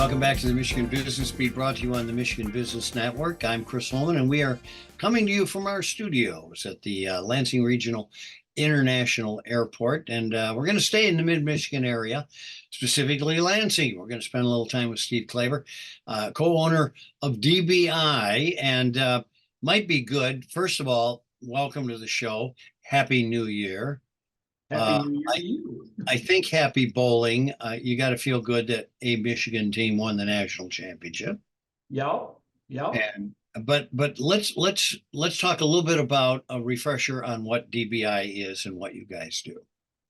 welcome back to the Michigan Business Beat, brought to you on the Michigan Business Network. I'm Chris Holman, and we are coming to you from our studios at the Lansing Regional International Airport. And we're going to stay in the mid-Michigan area, specifically Lansing. We're going to spend a little time with Steve Klaver, co-owner of DBI, and might be good. First of all, welcome to the show. Happy New Year. Happy New Year to you. I think happy bowling. You got to feel good that a Michigan team won the national championship. Yep. And but let's talk a little bit about a refresher on what DBI is and what you guys do.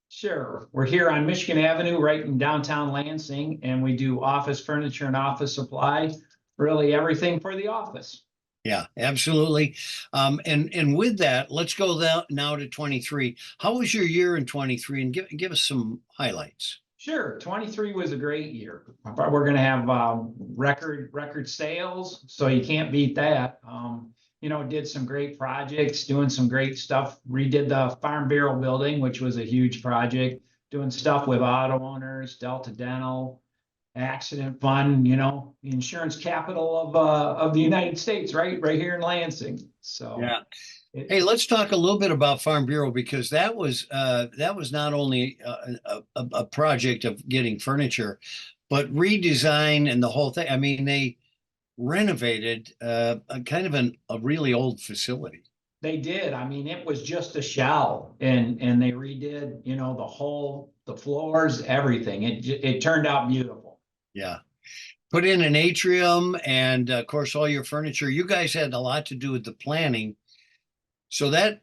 Sure. We're here on Michigan Avenue, right in downtown Lansing, and we do office furniture and office supply, really everything for the office. Yeah, absolutely. And with that, let's go now to 23. How was your year in 23? And give us some highlights. Sure. 23 was a great year. We're going to have record sales, so you can't beat that. Did some great projects, doing some great stuff. Redid the Farm Bureau building, which was a huge project. Doing stuff with auto owners, Delta Dental, accident fund, the insurance capital of the United States, right here in Lansing. So yeah. Hey, let's talk a little bit about Farm Bureau, because that was not only a project of getting furniture, but redesign and the whole thing. I mean, they renovated a really old facility. They did. I mean, it was just a shell, and they redid, the floors, everything. It turned out beautiful. Yeah. Put in an atrium and, of course, all your furniture. You guys had a lot to do with the planning. So that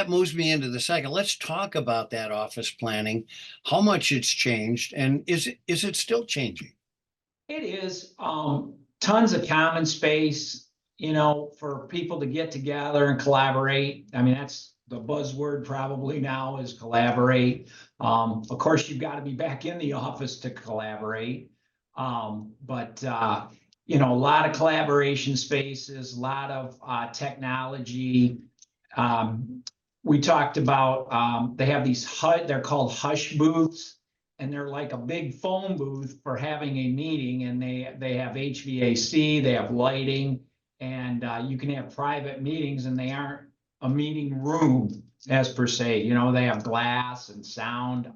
moves me into the second. Let's talk about that office planning, how much it's changed, and is it still changing? It is. Tons of common space, for people to get together and collaborate. I mean, that's the buzzword probably now, is collaborate. Of course, you've got to be back in the office to collaborate. But a lot of collaboration spaces, a lot of technology. We talked about, they have these they're called hush booths, and they're like a big phone booth for having a meeting, and they have HVAC, they have lighting, and you can have private meetings, and they aren't a meeting room as per se. They have glass and sound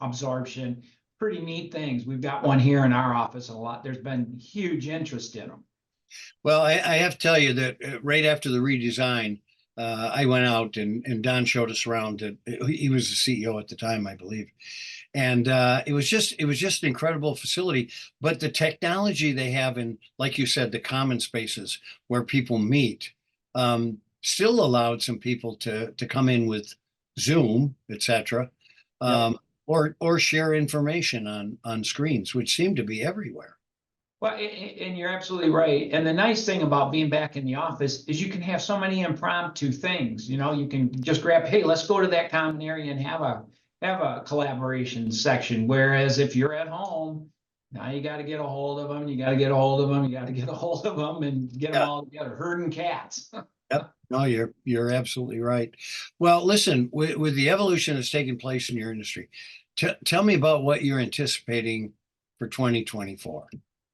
absorption. Pretty neat things. We've got one here in our office there's been huge interest in them. Well, I have to tell you that right after the redesign, I went out and Don showed us around. He was the CEO at the time, I believe. And it was just an incredible facility. But the technology they have in, like you said, the common spaces where people meet, still allowed some people to come in with Zoom, etc. Yep. Or share information on screens, which seem to be everywhere. Well, and you're absolutely right. And the nice thing about being back in the office is you can have so many impromptu things. You can just grab, hey, let's go to that common area and have a collaboration section. Whereas if you're at home, now you got to get a hold of them. You got to get a hold of them. You got to get a hold of them and get them all together, herding cats. Yep. No, you're absolutely right. Well, listen, with the evolution that's taking place in your industry, tell me about what you're anticipating for 2024.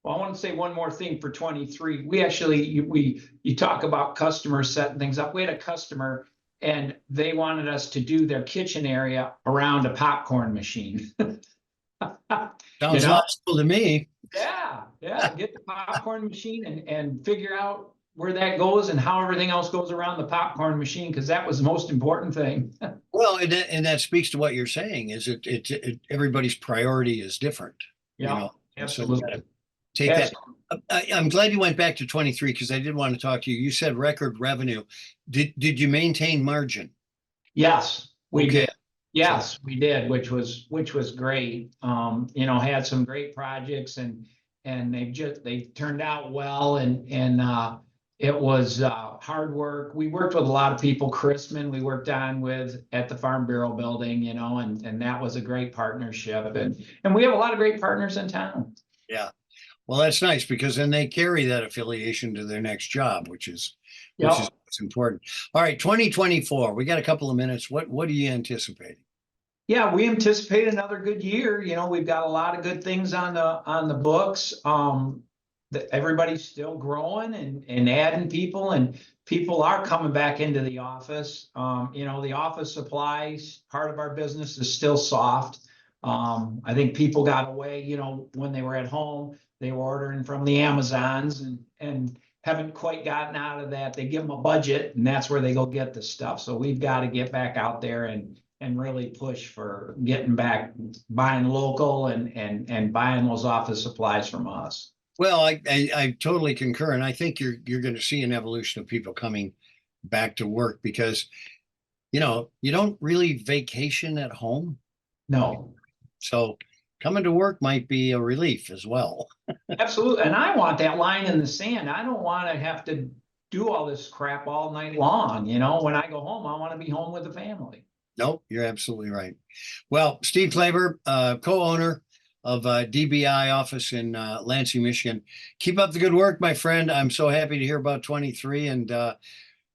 Well, I want to say one more thing for 23. We actually, you talk about customers setting things up. We had a customer, and they wanted us to do their kitchen area around a popcorn machine. Sounds logical to me. Yeah. Get the popcorn machine and figure out where that goes and how everything else goes around the popcorn machine, because that was the most important thing. Well, and that speaks to what you're saying, is it everybody's priority is different. Yeah, absolutely. So take that. I'm glad you went back to 23, because I did want to talk to you. You said record revenue. Did you maintain margin? Yes, we did. Yes, we did, which was great. Had some great projects, and they turned out well, and it was hard work. We worked with a lot of people. Chrisman, we worked on with at the Farm Bureau building, and that was a great partnership. And we have a lot of great partners in town. Yeah. Well, that's nice, because then they carry that affiliation to their next job, which is important. All right, 2024. We got a couple of minutes. What are you anticipating? Yeah, we anticipate another good year. You know, we've got a lot of good things on the books. That everybody's still growing and adding people, and people are coming back into the office. You know, the office supplies part of our business is still soft. I think people got away, you know, when they were at home, they were ordering from the Amazons and haven't quite gotten out of that. They give them a budget and that's where they go get the stuff. So we've got to get back out there and really push for getting back buying local and buying those office supplies from us. Well, I totally concur, and I think you're going to see an evolution of people coming back to work because you don't really vacation at home, No, so coming to work might be a relief as well. absolutely. And I want that line in the sand. I don't want to have to do all this crap all night long. You know, when I go home, I want to be home with the family. Nope, you're absolutely right. Well, Steve Klaver, co-owner of DBI office in Lansing, Michigan. Keep up the good work, my friend. I'm so happy to hear about 23, and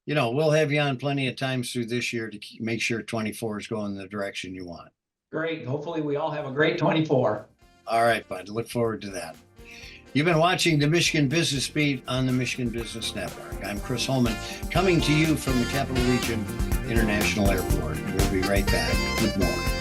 we'll have you on plenty of times through this year to make sure 24 is going the direction you want. Great. Hopefully we all have a great 24. All right, bud. Look forward to that. You've been watching the Michigan Business Beat on the Michigan Business Network. I'm Chris Holman, coming to you from the Capital Region International Airport. We'll be right back. Good morning.